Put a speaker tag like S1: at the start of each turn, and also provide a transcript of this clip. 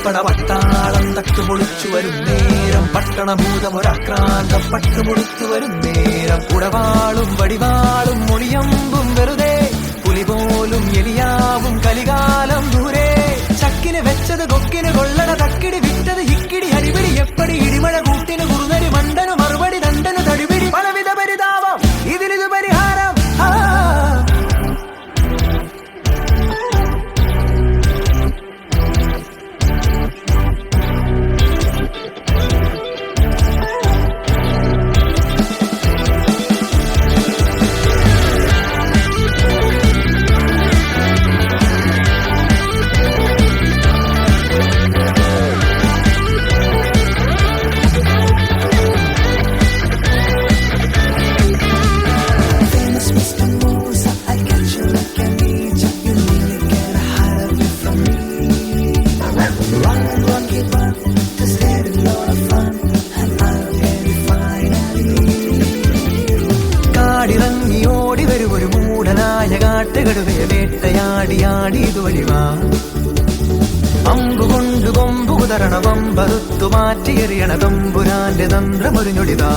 S1: പടപട്ടാളം തട്ടുപൊളിച്ചു വരും നേരം, പട്ടണഭൂതമൊരാക്രാന്തം പട്ടുപൊളിച്ചു വരും നേരം. ഉടവാളും വടിവാളും മൊഴിയമ്പും വെറുതെ, പുലി പോലും എലിയാവും കലികാലം ദൂരെ. ചക്കിന് വെച്ചത് കൊക്കിന് കൊള്ളണ തക്കിടി, വിറ്റത് ഹിക്കിടി ഹരിപിടി. എപ്പടി ഇടിമഴ കൂട്ടിന് കുറുനരി മണ്ടനു മറുപടി ദണ്ടനു തടിപിടി. പലവിധ പരിതാപം ഇതിനിത് പരിഹാരം. കാടിറങ്ങിയോടി വരും ഒരു മൂടനായ കാട്ടുകടുവയെ വേട്ടയാടിയാടി ഇതുവഴിവാ. അമ്പുകൊണ്ട് കൊമ്പു കുതറണ വമ്പറുത്തു മാറ്റിയെറിയണ തമ്പുരാന്റെ തന്ത്രമൊരു ഞൊടിതാ.